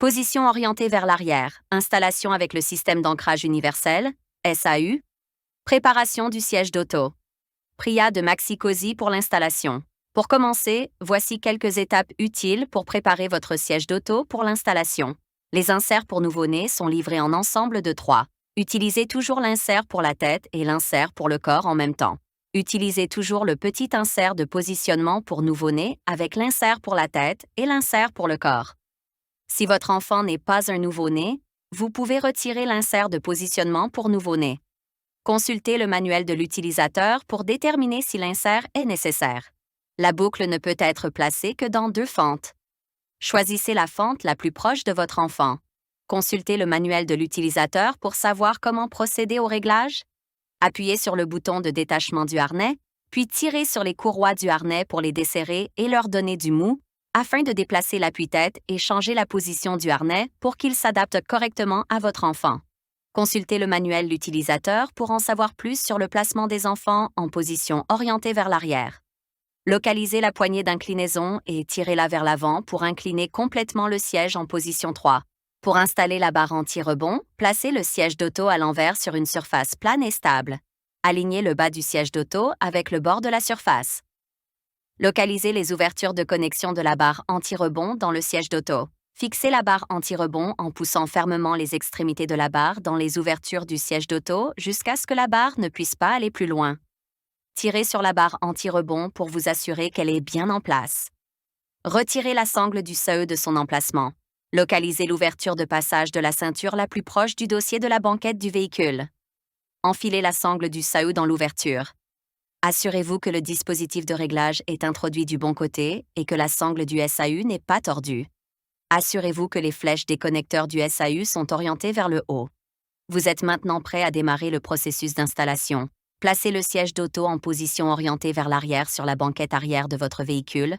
Position orientée vers l'arrière, installation avec le système d'ancrage universel, SAU. Préparation du siège d'auto. Pria de Maxi Cosi pour l'installation. Pour commencer, voici quelques étapes utiles pour préparer votre siège d'auto pour l'installation. Les inserts pour nouveau-né sont livrés en ensemble de 3. Utilisez toujours l'insert pour la tête et l'insert pour le corps en même temps. Utilisez toujours le petit insert de positionnement pour nouveau-né avec l'insert pour la tête et l'insert pour le corps. Si votre enfant n'est pas un nouveau-né, vous pouvez retirer l'insert de positionnement pour nouveau-né. Consultez le manuel de l'utilisateur pour déterminer si l'insert est nécessaire. La boucle ne peut être placée que dans 2 fentes. Choisissez la fente la plus proche de votre enfant. Consultez le manuel de l'utilisateur pour savoir comment procéder au réglage. Appuyez sur le bouton de détachement du harnais, puis tirez sur les courroies du harnais pour les desserrer et leur donner du mou, afin de déplacer l'appui-tête et changer la position du harnais pour qu'il s'adapte correctement à votre enfant. Consultez le manuel de l'utilisateur pour en savoir plus sur le placement des enfants en position orientée vers l'arrière. Localisez la poignée d'inclinaison et tirez-la vers l'avant pour incliner complètement le siège en position 3. Pour installer la barre anti-rebond, placez le siège d'auto à l'envers sur une surface plane et stable. Alignez le bas du siège d'auto avec le bord de la surface. Localisez les ouvertures de connexion de la barre anti-rebond dans le siège d'auto. Fixez la barre anti-rebond en poussant fermement les extrémités de la barre dans les ouvertures du siège d'auto jusqu'à ce que la barre ne puisse pas aller plus loin. Tirez sur la barre anti-rebond pour vous assurer qu'elle est bien en place. Retirez la sangle du SAE de son emplacement. Localisez l'ouverture de passage de la ceinture la plus proche du dossier de la banquette du véhicule. Enfilez la sangle du SAE dans l'ouverture. Assurez-vous que le dispositif de réglage est introduit du bon côté et que la sangle du SAU n'est pas tordue. Assurez-vous que les flèches des connecteurs du SAU sont orientées vers le haut. Vous êtes maintenant prêt à démarrer le processus d'installation. Placez le siège d'auto en position orientée vers l'arrière sur la banquette arrière de votre véhicule.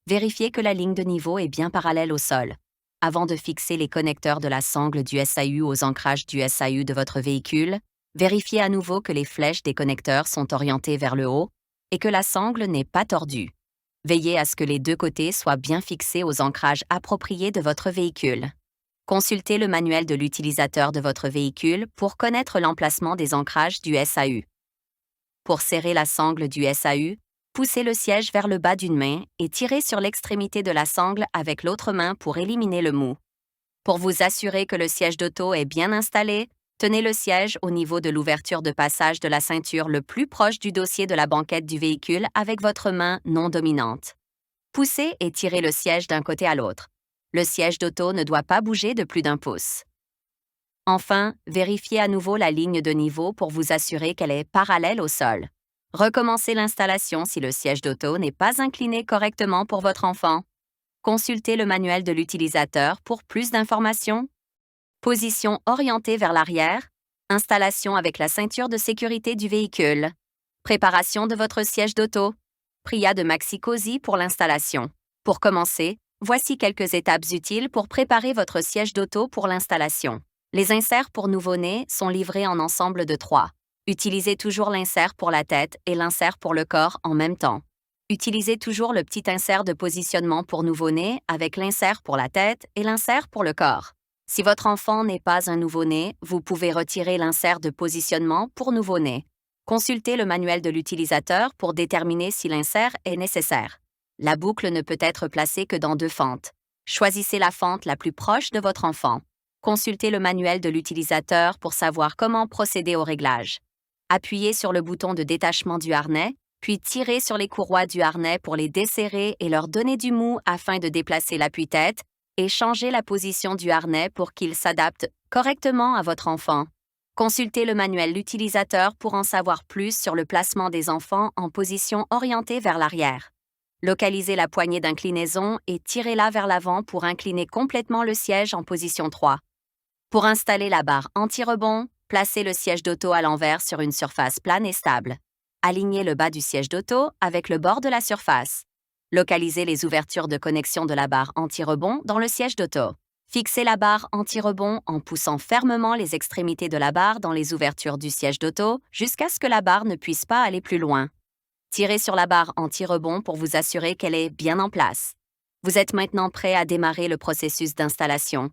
Vérifiez que la ligne de niveau est bien parallèle au sol. Avant de fixer les connecteurs de la sangle du SAU aux ancrages du SAU de votre véhicule, vérifiez à nouveau que les flèches des connecteurs sont orientées vers le haut et que la sangle n'est pas tordue. Veillez à ce que les 2 côtés soient bien fixés aux ancrages appropriés de votre véhicule. Consultez le manuel de l'utilisateur de votre véhicule pour connaître l'emplacement des ancrages du SAU. Pour serrer la sangle du SAU, poussez le siège vers le bas d'une main et tirez sur l'extrémité de la sangle avec l'autre main pour éliminer le mou. Pour vous assurer que le siège d'auto est bien installé, tenez le siège au niveau de l'ouverture de passage de la ceinture le plus proche du dossier de la banquette du véhicule avec votre main non dominante. Poussez et tirez le siège d'un côté à l'autre. Le siège d'auto ne doit pas bouger de plus d'1 pouce. Enfin, vérifiez à nouveau la ligne de niveau pour vous assurer qu'elle est parallèle au sol. Recommencez l'installation si le siège d'auto n'est pas incliné correctement pour votre enfant. Consultez le manuel de l'utilisateur pour plus d'informations. Position orientée vers l'arrière. Installation avec la ceinture de sécurité du véhicule. Préparation de votre siège d'auto. Pria de Maxi Cosi pour l'installation. Pour commencer, voici quelques étapes utiles pour préparer votre siège d'auto pour l'installation. Les inserts pour nouveau-né sont livrés en ensemble de 3. Utilisez toujours l'insert pour la tête et l'insert pour le corps en même temps. Utilisez toujours le petit insert de positionnement pour nouveau-né avec l'insert pour la tête et l'insert pour le corps. Si votre enfant n'est pas un nouveau-né, vous pouvez retirer l'insert de positionnement pour nouveau-né. Consultez le manuel de l'utilisateur pour déterminer si l'insert est nécessaire. La boucle ne peut être placée que dans 2 fentes. Choisissez la fente la plus proche de votre enfant. Consultez le manuel de l'utilisateur pour savoir comment procéder au réglage. Appuyez sur le bouton de détachement du harnais, puis tirez sur les courroies du harnais pour les desserrer et leur donner du mou afin de déplacer l'appui-tête et changer la position du harnais pour qu'il s'adapte correctement à votre enfant. Consultez le manuel l'utilisateur pour en savoir plus sur le placement des enfants en position orientée vers l'arrière. Localisez la poignée d'inclinaison et tirez-la vers l'avant pour incliner complètement le siège en position 3. Pour installer la barre anti-rebond, placez le siège d'auto à l'envers sur une surface plane et stable. Alignez le bas du siège d'auto avec le bord de la surface. Localisez les ouvertures de connexion de la barre anti-rebond dans le siège d'auto. Fixez la barre anti-rebond en poussant fermement les extrémités de la barre dans les ouvertures du siège d'auto jusqu'à ce que la barre ne puisse pas aller plus loin. Tirez sur la barre anti-rebond pour vous assurer qu'elle est bien en place. Vous êtes maintenant prêt à démarrer le processus d'installation.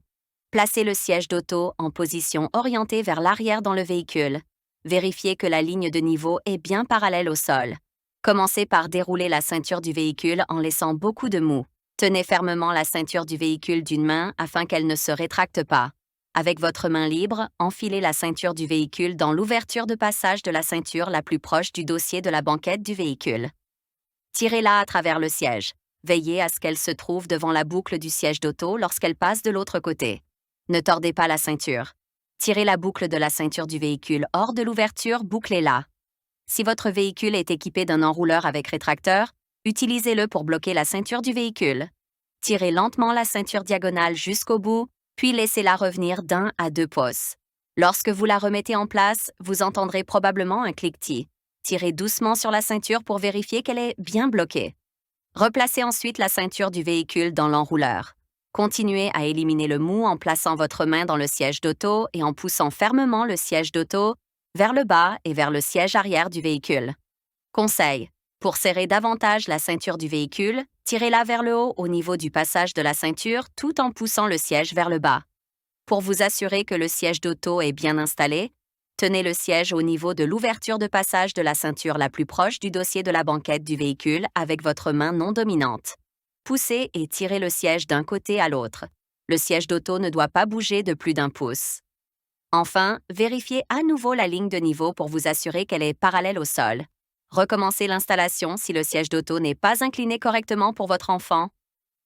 Placez le siège d'auto en position orientée vers l'arrière dans le véhicule. Vérifiez que la ligne de niveau est bien parallèle au sol. Commencez par dérouler la ceinture du véhicule en laissant beaucoup de mou. Tenez fermement la ceinture du véhicule d'une main afin qu'elle ne se rétracte pas. Avec votre main libre, enfilez la ceinture du véhicule dans l'ouverture de passage de la ceinture la plus proche du dossier de la banquette du véhicule. Tirez-la à travers le siège. Veillez à ce qu'elle se trouve devant la boucle du siège d'auto lorsqu'elle passe de l'autre côté. Ne tordez pas la ceinture. Tirez la boucle de la ceinture du véhicule hors de l'ouverture, bouclez-la. Si votre véhicule est équipé d'un enrouleur avec rétracteur, utilisez-le pour bloquer la ceinture du véhicule. Tirez lentement la ceinture diagonale jusqu'au bout, puis laissez-la revenir d'1 à 2 pouces. Lorsque vous la remettez en place, vous entendrez probablement un cliquetis. Tirez doucement sur la ceinture pour vérifier qu'elle est bien bloquée. Replacez ensuite la ceinture du véhicule dans l'enrouleur. Continuez à éliminer le mou en plaçant votre main dans le siège d'auto et en poussant fermement le siège d'auto vers le bas et vers le siège arrière du véhicule. Conseil: pour serrer davantage la ceinture du véhicule, tirez-la vers le haut au niveau du passage de la ceinture tout en poussant le siège vers le bas. Pour vous assurer que le siège d'auto est bien installé, tenez le siège au niveau de l'ouverture de passage de la ceinture la plus proche du dossier de la banquette du véhicule avec votre main non dominante. Poussez et tirez le siège d'un côté à l'autre. Le siège d'auto ne doit pas bouger de plus d'1 pouce. Enfin, vérifiez à nouveau la ligne de niveau pour vous assurer qu'elle est parallèle au sol. Recommencez l'installation si le siège d'auto n'est pas incliné correctement pour votre enfant.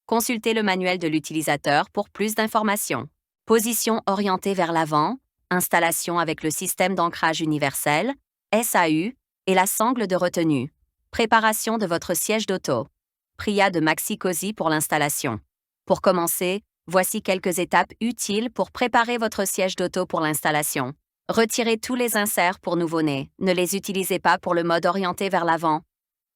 Consultez le manuel de l'utilisateur pour plus d'informations. Position orientée vers l'avant, installation avec le système d'ancrage universel, SAU, et la sangle de retenue. Préparation de votre siège d'auto. Pria de Maxi-Cosi pour l'installation. Pour commencer, voici quelques étapes utiles pour préparer votre siège d'auto pour l'installation. Retirez tous les inserts pour nouveau-né. Ne les utilisez pas pour le mode orienté vers l'avant.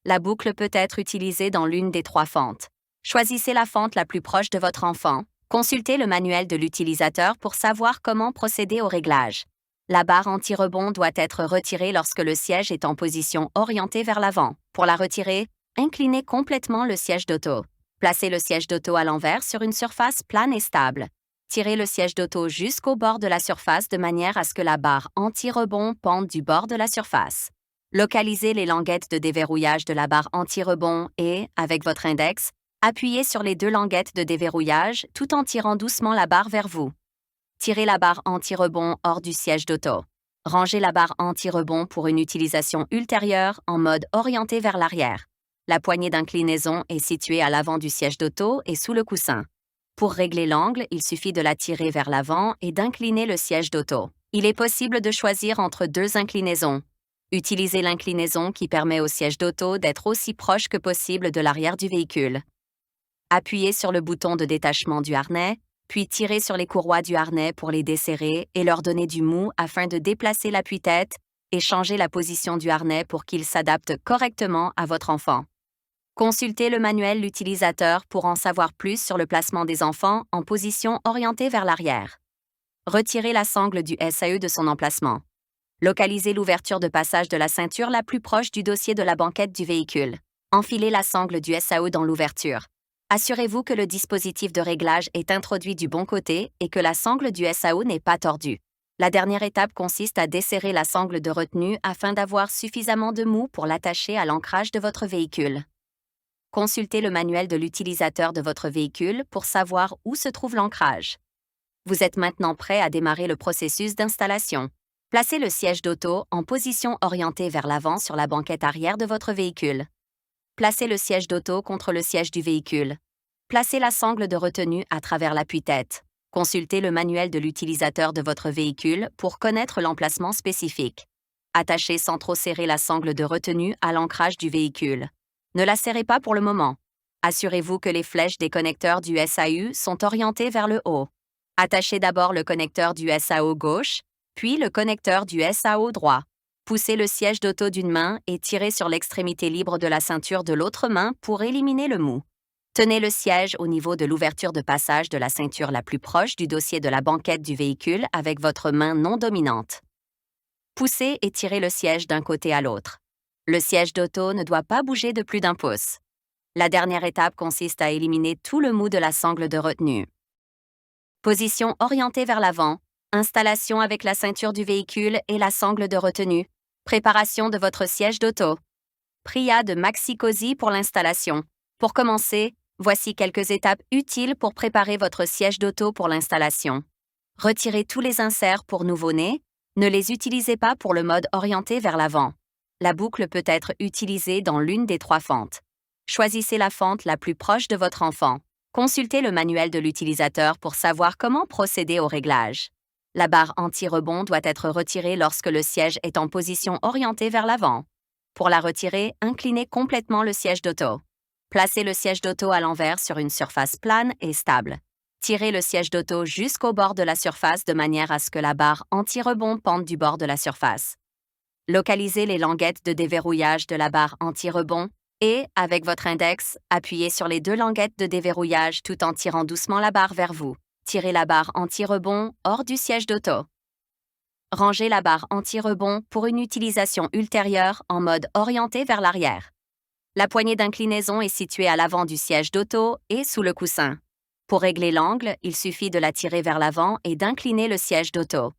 La boucle peut être utilisée dans l'une des 3 fentes. Choisissez la fente la plus proche de votre enfant. Consultez le manuel de l'utilisateur pour savoir comment procéder au réglage. La barre anti-rebond doit être retirée lorsque le siège est en position orientée vers l'avant. Pour la retirer, inclinez complètement le siège d'auto. Placez le siège d'auto à l'envers sur une surface plane et stable. Tirez le siège d'auto jusqu'au bord de la surface de manière à ce que la barre anti-rebond pende du bord de la surface. Localisez les languettes de déverrouillage de la barre anti-rebond et, avec votre index, appuyez sur les 2 languettes de déverrouillage tout en tirant doucement la barre vers vous. Tirez la barre anti-rebond hors du siège d'auto. Rangez la barre anti-rebond pour une utilisation ultérieure en mode orienté vers l'arrière. La poignée d'inclinaison est située à l'avant du siège d'auto et sous le coussin. Pour régler l'angle, il suffit de la tirer vers l'avant et d'incliner le siège d'auto. Il est possible de choisir entre 2 inclinaisons. Utilisez l'inclinaison qui permet au siège d'auto d'être aussi proche que possible de l'arrière du véhicule. Appuyez sur le bouton de détachement du harnais, puis tirez sur les courroies du harnais pour les desserrer et leur donner du mou afin de déplacer l'appui-tête et changer la position du harnais pour qu'il s'adapte correctement à votre enfant. Consultez le manuel l'utilisateur pour en savoir plus sur le placement des enfants en position orientée vers l'arrière. Retirez la sangle du SAE de son emplacement. Localisez l'ouverture de passage de la ceinture la plus proche du dossier de la banquette du véhicule. Enfilez la sangle du SAE dans l'ouverture. Assurez-vous que le dispositif de réglage est introduit du bon côté et que la sangle du SAO n'est pas tordue. La dernière étape consiste à desserrer la sangle de retenue afin d'avoir suffisamment de mou pour l'attacher à l'ancrage de votre véhicule. Consultez le manuel de l'utilisateur de votre véhicule pour savoir où se trouve l'ancrage. Vous êtes maintenant prêt à démarrer le processus d'installation. Placez le siège d'auto en position orientée vers l'avant sur la banquette arrière de votre véhicule. Placez le siège d'auto contre le siège du véhicule. Placez la sangle de retenue à travers l'appui-tête. Consultez le manuel de l'utilisateur de votre véhicule pour connaître l'emplacement spécifique. Attachez sans trop serrer la sangle de retenue à l'ancrage du véhicule. Ne la serrez pas pour le moment. Assurez-vous que les flèches des connecteurs du SAU sont orientées vers le haut. Attachez d'abord le connecteur du SAO gauche, puis le connecteur du SAO droit. Poussez le siège d'auto d'une main et tirez sur l'extrémité libre de la ceinture de l'autre main pour éliminer le mou. Tenez le siège au niveau de l'ouverture de passage de la ceinture la plus proche du dossier de la banquette du véhicule avec votre main non dominante. Poussez et tirez le siège d'un côté à l'autre. Le siège d'auto ne doit pas bouger de plus d'1 pouce. La dernière étape consiste à éliminer tout le mou de la sangle de retenue. Position orientée vers l'avant. Installation avec la ceinture du véhicule et la sangle de retenue. Préparation de votre siège d'auto. Pria de Maxi-Cosi pour l'installation. Pour commencer, voici quelques étapes utiles pour préparer votre siège d'auto pour l'installation. Retirez tous les inserts pour nouveau-né. Ne les utilisez pas pour le mode orienté vers l'avant. La boucle peut être utilisée dans l'une des 3 fentes. Choisissez la fente la plus proche de votre enfant. Consultez le manuel de l'utilisateur pour savoir comment procéder au réglage. La barre anti-rebond doit être retirée lorsque le siège est en position orientée vers l'avant. Pour la retirer, inclinez complètement le siège d'auto. Placez le siège d'auto à l'envers sur une surface plane et stable. Tirez le siège d'auto jusqu'au bord de la surface de manière à ce que la barre anti-rebond pende du bord de la surface. Localisez les languettes de déverrouillage de la barre anti-rebond et, avec votre index, appuyez sur les 2 languettes de déverrouillage tout en tirant doucement la barre vers vous. Tirez la barre anti-rebond hors du siège d'auto. Rangez la barre anti-rebond pour une utilisation ultérieure en mode orienté vers l'arrière. La poignée d'inclinaison est située à l'avant du siège d'auto et sous le coussin. Pour régler l'angle, il suffit de la tirer vers l'avant et d'incliner le siège d'auto.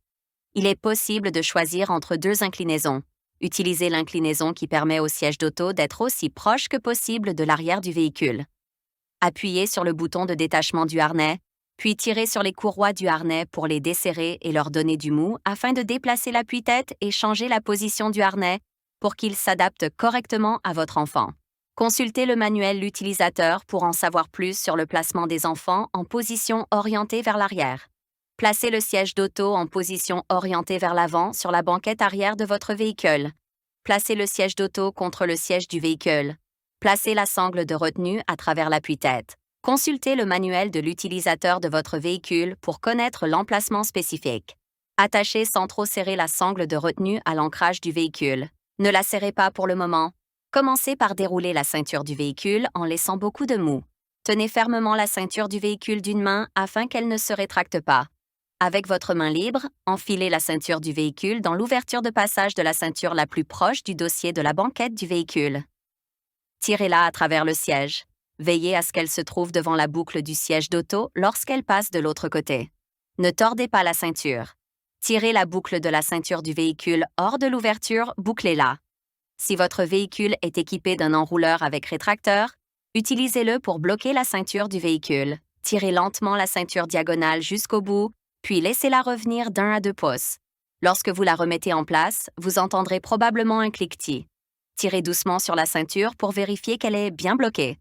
Il est possible de choisir entre 2 inclinaisons. Utilisez l'inclinaison qui permet au siège d'auto d'être aussi proche que possible de l'arrière du véhicule. Appuyez sur le bouton de détachement du harnais, puis tirez sur les courroies du harnais pour les desserrer et leur donner du mou afin de déplacer l'appui-tête et changer la position du harnais pour qu'il s'adapte correctement à votre enfant. Consultez le manuel l'utilisateur pour en savoir plus sur le placement des enfants en position orientée vers l'arrière. Placez le siège d'auto en position orientée vers l'avant sur la banquette arrière de votre véhicule. Placez le siège d'auto contre le siège du véhicule. Placez la sangle de retenue à travers l'appui-tête. Consultez le manuel de l'utilisateur de votre véhicule pour connaître l'emplacement spécifique. Attachez sans trop serrer la sangle de retenue à l'ancrage du véhicule. Ne la serrez pas pour le moment. Commencez par dérouler la ceinture du véhicule en laissant beaucoup de mou. Tenez fermement la ceinture du véhicule d'une main afin qu'elle ne se rétracte pas. Avec votre main libre, enfilez la ceinture du véhicule dans l'ouverture de passage de la ceinture la plus proche du dossier de la banquette du véhicule. Tirez-la à travers le siège. Veillez à ce qu'elle se trouve devant la boucle du siège d'auto lorsqu'elle passe de l'autre côté. Ne tordez pas la ceinture. Tirez la boucle de la ceinture du véhicule hors de l'ouverture, bouclez-la. Si votre véhicule est équipé d'un enrouleur avec rétracteur, utilisez-le pour bloquer la ceinture du véhicule. Tirez lentement la ceinture diagonale jusqu'au bout, puis laissez-la revenir d'1 à 2 pouces. Lorsque vous la remettez en place, vous entendrez probablement un cliquetis. Tirez doucement sur la ceinture pour vérifier qu'elle est bien bloquée.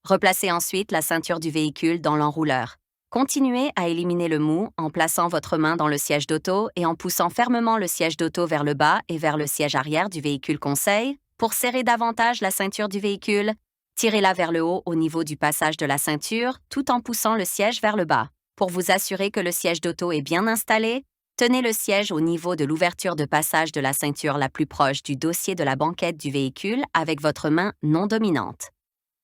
Replacez ensuite la ceinture du véhicule dans l'enrouleur. Continuez à éliminer le mou en plaçant votre main dans le siège d'auto et en poussant fermement le siège d'auto vers le bas et vers le siège arrière du véhicule conseil. Pour serrer davantage la ceinture du véhicule, tirez-la vers le haut au niveau du passage de la ceinture tout en poussant le siège vers le bas. Pour vous assurer que le siège d'auto est bien installé, tenez le siège au niveau de l'ouverture de passage de la ceinture la plus proche du dossier de la banquette du véhicule avec votre main non dominante.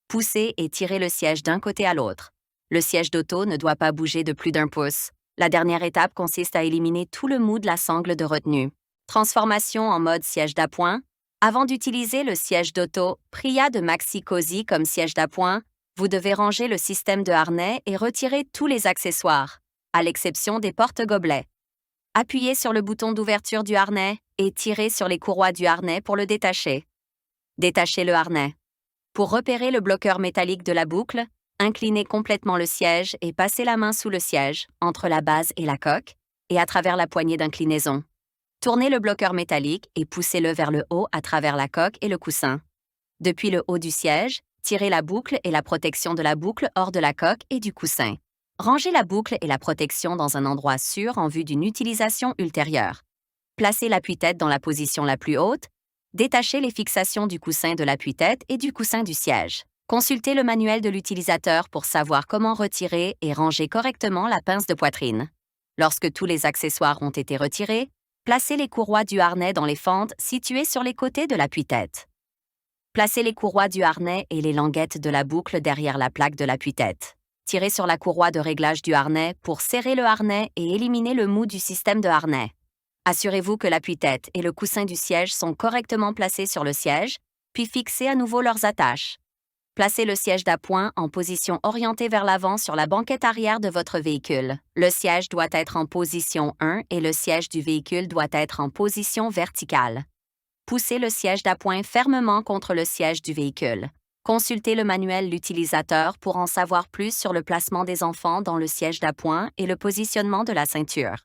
Poussez et tirez le siège d'un côté à l'autre. Le siège d'auto ne doit pas bouger de plus d'1 pouce. La dernière étape consiste à éliminer tout le mou de la sangle de retenue. Transformation en mode siège d'appoint. Avant d'utiliser le siège d'auto Pria de Maxi-Cosi comme siège d'appoint, vous devez ranger le système de harnais et retirer tous les accessoires, à l'exception des porte-gobelets. Appuyez sur le bouton d'ouverture du harnais et tirez sur les courroies du harnais pour le détacher. Détachez le harnais. Pour repérer le bloqueur métallique de la boucle, inclinez complètement le siège et passez la main sous le siège, entre la base et la coque, et à travers la poignée d'inclinaison. Tournez le bloqueur métallique et poussez-le vers le haut à travers la coque et le coussin. Depuis le haut du siège, tirez la boucle et la protection de la boucle hors de la coque et du coussin. Rangez la boucle et la protection dans un endroit sûr en vue d'une utilisation ultérieure. Placez l'appui-tête dans la position la plus haute. Détachez les fixations du coussin de l'appui-tête et du coussin du siège. Consultez le manuel de l'utilisateur pour savoir comment retirer et ranger correctement la pince de poitrine. Lorsque tous les accessoires ont été retirés, placez les courroies du harnais dans les fentes situées sur les côtés de l'appui-tête. Placez les courroies du harnais et les languettes de la boucle derrière la plaque de l'appui-tête. Tirez sur la courroie de réglage du harnais pour serrer le harnais et éliminer le mou du système de harnais. Assurez-vous que l'appui-tête et le coussin du siège sont correctement placés sur le siège, puis fixez à nouveau leurs attaches. Placez le siège d'appoint en position orientée vers l'avant sur la banquette arrière de votre véhicule. Le siège doit être en position 1 et le siège du véhicule doit être en position verticale. Poussez le siège d'appoint fermement contre le siège du véhicule. Consultez le manuel l'utilisateur pour en savoir plus sur le placement des enfants dans le siège d'appoint et le positionnement de la ceinture.